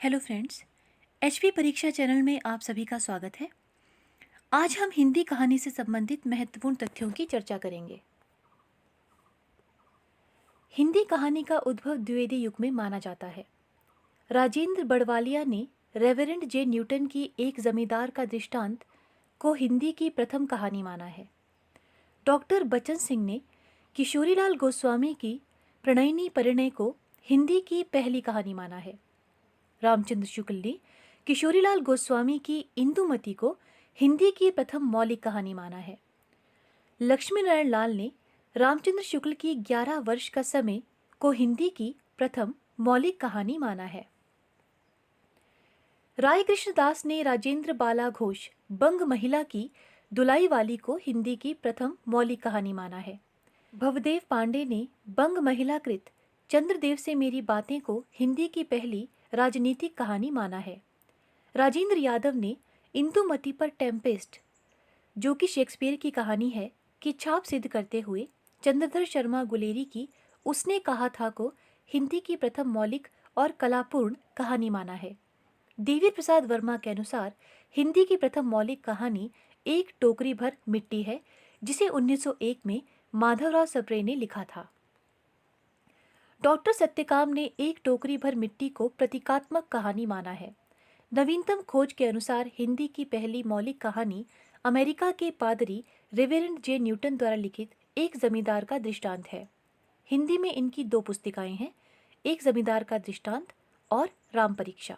Hello friends. HP परीक्षा channel में आप सभी का स्वागत है। आज हम हिंदी कहानी से संबंधित महत्वपूर्ण तथ्यों की चर्चा करेंगे। हिंदी कहानी का उद्भव द्विवेदी युग में माना जाता है। राजेंद्र बड़वालिया ने रेवरेंड जे न्यूटन की एक जमींदार का दृष्टांत को हिंदी की प्रथम कहानी माना है। डॉक्टर बच्चन सिंह ने किशोरीलाल गोस्वामी की प्रणयिनी परिणय को हिंदी की पहली कहानी माना है। रामचंद्र शुक्ल ने किशोरीलाल गोस्वामी की इंदुमती को हिंदी की प्रथम मौलिक कहानी माना है। लक्ष्मी नारायण लाल ने रामचंद्र शुक्ल की 11 वर्ष का समय को हिंदी की प्रथम मौलिक कहानी माना है। राय कृष्णदास ने राजेंद्र बाला घोष बंग महिला की दुलाई वाली को हिंदी की प्रथम मौलिक कहानी माना है। भवदेव पांडे ने बंग महिला कृत चंद्रदेव से मेरी बातें को हिंदी की पहली राजनीतिक कहानी माना है। राजेंद्र यादव ने इंदुमती पर टेम्पेस्ट, जो कि शेक्सपियर की कहानी है, की छाप सिद्ध करते हुए चंद्रधर शर्मा गुलेरी की उसने कहा था को हिंदी की प्रथम मौलिक और कलापूर्ण कहानी माना है। देवी प्रसाद वर्मा के अनुसार हिंदी की प्रथम मौलिक कहानी एक टोकरी भर मिट्टी है, जिसे 1901 में माधवराव सप्रे ने लिखा था। डॉक्टर सत्यकाम ने एक टोकरी भर मिट्टी को प्रतीकात्मक कहानी माना है। नवीनतम खोज के अनुसार हिंदी की पहली मौलिक कहानी अमेरिका के पादरी रेवरेंड जे न्यूटन द्वारा लिखित एक जमींदार का दृष्टांत है। हिंदी में इनकी 2 पुस्तिकाएं हैं, एक जमींदार का दृष्टांत और राम परीक्षा।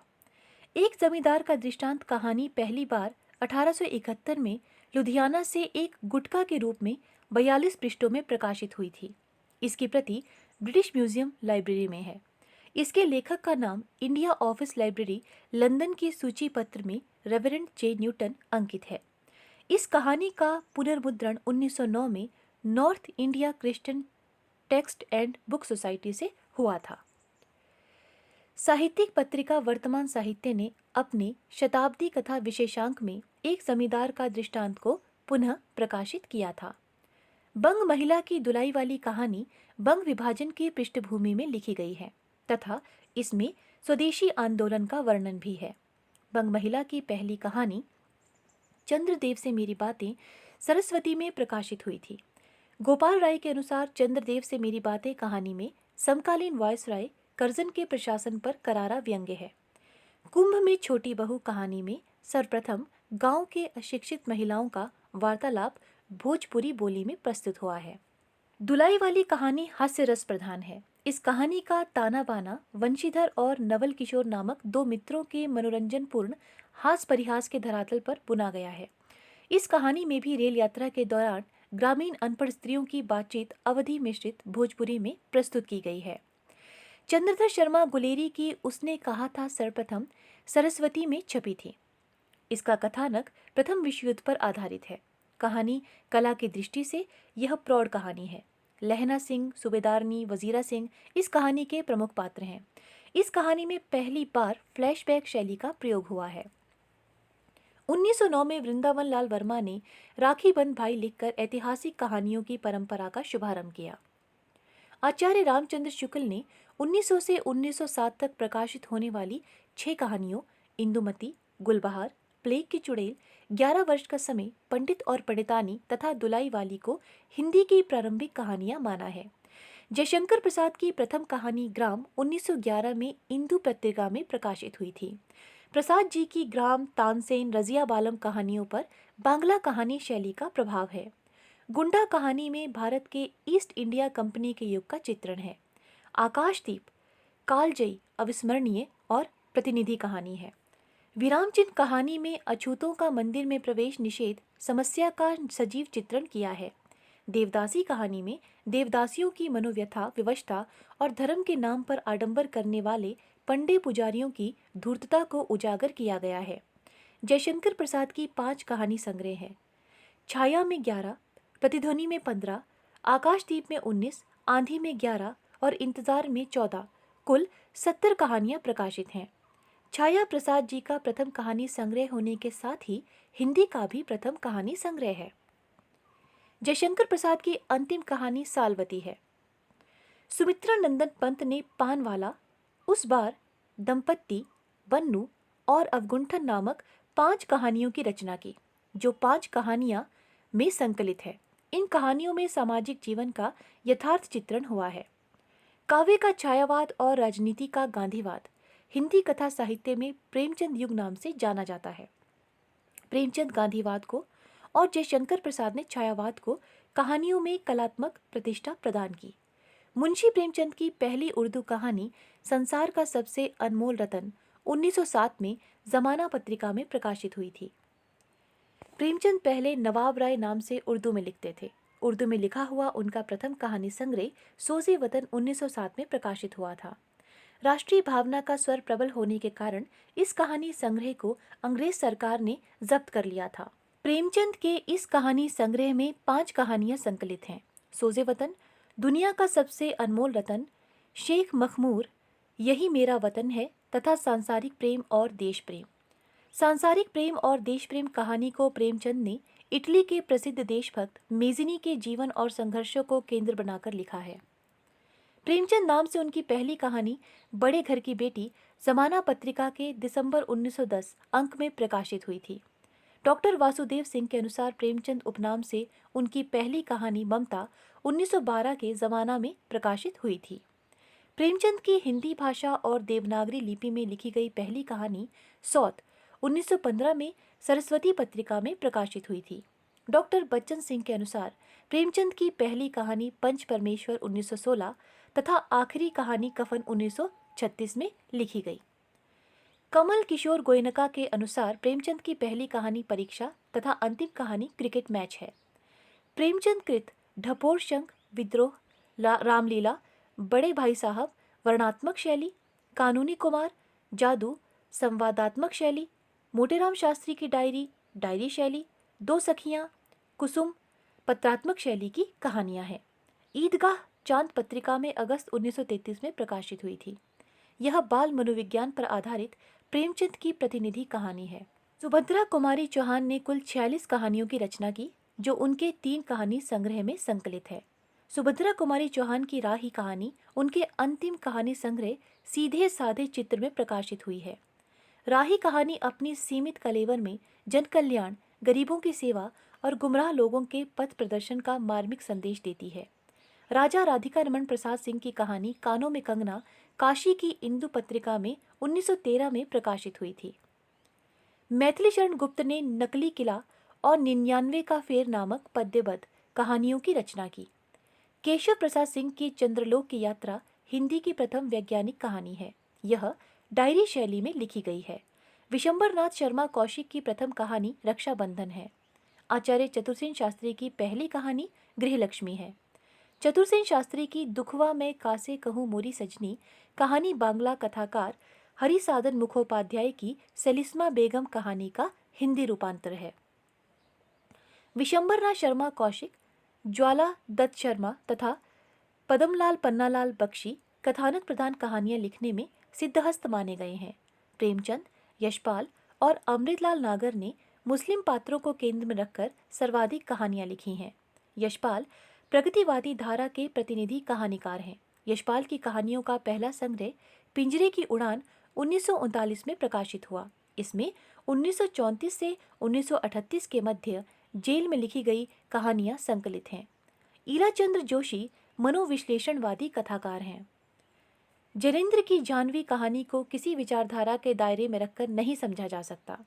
एक जमींदार का दृष्टांत कहानी पहली बार 1871 में लुधियाना से एक गुटका के रूप में 42 पृष्ठों में प्रकाशित हुई थी। इसकी प्रति ब्रिटिश म्यूजियम लाइब्रेरी में है। इसके लेखक का नाम इंडिया ऑफिस लाइब्रेरी लंदन की सूची पत्र में रेवरेंड जे न्यूटन अंकित है। इस कहानी का पुनर्मुद्रण 1909 में north India Christian text and book society से हुआ था। साहित्यिक पत्रिका वर्तमान साहित्य ने अपने शताब्दी कथा विशेषांक में एक जमींदार का दृष्टांत को पुनः प्रकाशित किया था। बंग महिला की दुलाई वाली कहानी बंग विभाजन की पृष्ठभूमि में लिखी गई है तथा इसमें स्वदेशी आंदोलन का वर्णन भी है। बंग महिला की पहली कहानी चंद्रदेव से मेरी बातें सरस्वती में प्रकाशित हुई थी। गोपाल राय के अनुसार चंद्रदेव से मेरी बातें कहानी में समकालीन वायसराय कर्जन के प्रशासन पर करारा व्यंग्य है। कुंभ में छोटी बहू कहानी में सर्वप्रथम गांव के अशिक्षित महिलाओं का वार्तालाप भोजपुरी बोली में प्रस्तुत हुआ है। दुलाई वाली कहानी हास्य रस प्रधान है। इस कहानी का ताना बाना वंशीधर और नवल किशोर नामक 2 मित्रों के मनोरंजनपूर्ण हास परिहास के धरातल पर बुना गया है। इस कहानी में भी रेल यात्रा के दौरान ग्रामीण अनपढ़ स्त्रियों की बातचीत अवधि मिश्रित भोजपुरी में प्रस्तुत की गई है। चंद्रधर शर्मा गुलेरी की उसने कहा था सर्वप्रथम सरस्वती में छपी थी। इसका कथानक प्रथम विश्व युद्ध पर आधारित है। कहानी कला की दृष्टि से यह प्रौढ़ कहानी है। लहना सिंह, सूबेदारनी, वजीरा सिंह इस कहानी के प्रमुख पात्र हैं। इस कहानी में पहली बार फ्लैशबैक शैली का प्रयोग हुआ है। 1909 में वृंदावन लाल वर्मा ने राखी बंध भाई लिखकर ऐतिहासिक कहानियों की परंपरा का शुभारंभ किया। आचार्य रामचंद्र शुक्ल ने 1900 से 1907 तक प्रकाशित होने वाली 6 कहानियों इंदुमती, गुलबहार, प्लेग की चुड़ैल, 11 वर्ष का समय, पंडित और पंडितानी तथा दुलाई वाली को हिंदी की प्रारंभिक कहानियां माना है। जयशंकर प्रसाद की प्रथम कहानी ग्राम 1911 में इंदु पत्रिका में प्रकाशित हुई थी। प्रसाद जी की ग्राम, तानसेन, रजिया बालम कहानियों पर बांग्ला कहानी शैली का प्रभाव है। गुंडा कहानी में भारत के ईस्ट इंडिया कंपनी के युग का चित्रण है। आकाशदीप कालजयी, अविस्मरणीय और प्रतिनिधि कहानी है। विराम चिन्ह कहानी में अछूतों का मंदिर में प्रवेश निषेध समस्या का सजीव चित्रण किया है। देवदासी कहानी में देवदासियों की मनोव्यथा, विवशता और धर्म के नाम पर आडंबर करने वाले पंडे पुजारियों की धूर्तता को उजागर किया गया है। जयशंकर प्रसाद की 5 कहानी संग्रह है। छाया में 11, प्रतिध्वनि में 15, आकाशदीप में 19, आंधी में 11 और इंतजार में 14, कुल 70 कहानियां प्रकाशित हैं। छाया प्रसाद जी का प्रथम कहानी संग्रह होने के साथ ही हिंदी का भी प्रथम कहानी संग्रह है। जयशंकर प्रसाद की अंतिम कहानी सालवती है। सुमित्रा नंदन पंत ने पानवाला, उस बार, दंपत्ति, बन्नू और अवगुंठन नामक 5 कहानियों की रचना की, जो 5 कहानियां में संकलित है। इन कहानियों में सामाजिक जीवन का यथार्थ चित्रण हुआ है। काव्य का छायावाद और राजनीति का गांधीवाद हिंदी कथा साहित्य में प्रेमचंद युग नाम से जाना जाता है। प्रेमचंद गांधीवाद को और जयशंकर प्रसाद ने छायावाद को कहानियों में कलात्मक प्रतिष्ठा प्रदान की। मुंशी प्रेमचंद की पहली उर्दू कहानी संसार का सबसे अनमोल रतन 1907 में जमाना पत्रिका में प्रकाशित हुई थी। प्रेमचंद पहले नवाब राय नाम से उर्दू में लिखते थे। उर्दू में लिखा हुआ उनका प्रथम कहानी संग्रह सोज़े वतन 1907 में प्रकाशित हुआ था। राष्ट्रीय भावना का स्वर प्रबल होने के कारण इस कहानी संग्रह को अंग्रेज सरकार ने जब्त कर लिया था। प्रेमचंद के इस कहानी संग्रह में 5 कहानियां संकलित हैं। सोज़े वतन, दुनिया का सबसे अनमोल रतन, शेख मखमूर, यही मेरा वतन है तथा सांसारिक प्रेम और देश प्रेम। सांसारिक प्रेम और देश प्रेम कहानी को प्रेमचंद ने इटली के प्रसिद्ध देशभक्त मेज़िनी के जीवन और संघर्षों को केंद्र बनाकर लिखा है। प्रेमचंद नाम से उनकी पहली कहानी बड़े घर की बेटी जमाना पत्रिका के दिसंबर 1910 अंक में प्रकाशित हुई थी। डॉक्टर वासुदेव सिंह के अनुसार प्रेमचंद उपनाम से उनकी पहली कहानी ममता 1912 के जमाना में प्रकाशित हुई थी। प्रेमचंद की हिंदी भाषा और देवनागरी लिपि में लिखी गई पहली कहानी सौत 1915 में सरस्वती पत्रिका में प्रकाशित हुई थी। डॉक्टर बच्चन सिंह के अनुसार प्रेमचंद की पहली कहानी पंच परमेश्वर 1916 तथा आखिरी कहानी कफन 1936 में लिखी गई। कमल किशोर गोयनका के अनुसार प्रेमचंद की पहली कहानी परीक्षा तथा अंतिम कहानी क्रिकेट मैच है। प्रेमचंद कृत ढपोर शंख, विद्रोह, रामलीला, बड़े भाई साहब, वर्णात्मक शैली, कानूनी कुमार, जादू, संवादात्मक शैली, मोटेराम शास्त्री की डायरी, डायरी शैली, दो सखियां, कुसुम, पत्रात्मक शैली की कहानियां हैं। ईदगाह चांद पत्रिका में अगस्त 1933 में प्रकाशित हुई थी। यह बाल मनोविज्ञान पर आधारित प्रेमचंद की प्रतिनिधि कहानी है। सुभद्रा कुमारी चौहान ने कुल 46 कहानियों की रचना की, जो उनके 3 कहानी संग्रह में संकलित है। सुभद्रा कुमारी चौहान की राही कहानी उनके अंतिम कहानी संग्रह सीधे साधे चित्र में प्रकाशित हुई है। राही कहानी अपनी सीमित कलेवर में जन कल्याण, गरीबों की सेवा और गुमराह लोगों के पथ प्रदर्शन का मार्मिक संदेश देती है। राजा राधिका रमन प्रसाद सिंह की कहानी कानों में कंगना काशी की इंदु पत्रिका में 1913 में प्रकाशित हुई थी। मैथिली शरण गुप्त ने नकली किला और 99 का फेर नामक पद्यबद्ध कहानियों की रचना की। केशव प्रसाद सिंह की चंद्रलोक की यात्रा हिंदी की प्रथम वैज्ञानिक कहानी है। यह डायरी शैली में लिखी गई है। विशंबरनाथ शर्मा कौशिक की प्रथम कहानी रक्षाबंधन है। आचार्य चतुरसेन शास्त्री की पहली कहानी गृहलक्ष्मी है। चतुरसेन शास्त्री की दुखवा में कासे कहूँ मोरी सजनी कहानी बांग्ला कथाकार हरिसाधन मुखोपाध्याय की सेलिस्मा बेगम कहानी का हिंदी रूपांतर है। विशंबरनाथ शर्मा कौशिक, ज्वाला दत्त शर्मा तथा पदमलाल पन्नालाल बख्शी कथानक प्रधान कहानियां लिखने में सिद्धहस्त माने गए हैं। प्रेमचंद, यशपाल और अमृतलाल नागर ने मुस्लिम पात्रों को केंद्र में रखकर सर्वाधिक कहानियां लिखी हैं। यशपाल प्रगतिवादी धारा के प्रतिनिधि कहानीकार हैं। यशपाल की कहानियों का पहला संग्रह पिंजरे की उड़ान 1939 में प्रकाशित हुआ। इसमें 1934 से 1938 के मध्य जेल में लिखी गई कहानियां संकलित हैं। ईलाचंद्र जोशी मनोविश्लेषणवादी कथाकार हैं। जैनेन्द्र की जानवी कहानी को किसी विचारधारा के दायरे में रखकर नहीं समझा जा सकता।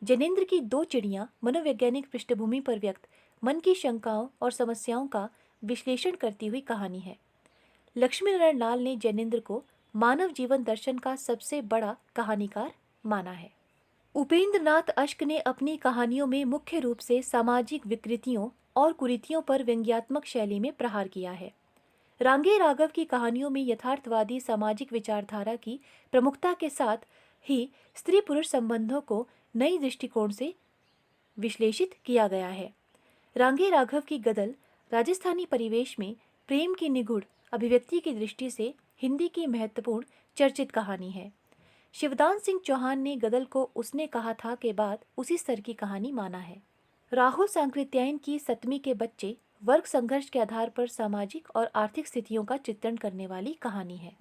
जैनेन्द्र की दो चिड़ियां मनोवैज्ञानिक पृष्ठभूमि पर व्यक्त मन की शंकाओं और समस्याओं का विश्लेषण करती हुई कहानी है। लक्ष्मीनारायण लाल ने जैनेन्द्र को मानव जीवन दर्शन का सबसे बड़ा कहानीकार माना है। उपेंद्र नाथ अश्क ने अपनी कहानियों में मुख्य रूप से सामाजिक विकृतियों और कुरीतियों पर व्यंग्यात्मक शैली में प्रहार किया है। रांगे राघव की कहानियों में यथार्थवादी सामाजिक विचारधारा की प्रमुखता के साथ ही स्त्री पुरुष संबंधों को नई दृष्टिकोण से विश्लेषित किया गया है। रांगे राघव की गदल राजस्थानी परिवेश में प्रेम की निगूढ़ अभिव्यक्ति की दृष्टि से हिंदी की महत्वपूर्ण चर्चित कहानी है। शिवदान सिंह चौहान ने गदल को उसने कहा था के बाद उसी स्तर की कहानी माना है। राहुल सांकृत्यायन की सतमी के बच्चे वर्ग संघर्ष के आधार पर सामाजिक और आर्थिक स्थितियों का चित्रण करने वाली कहानी है।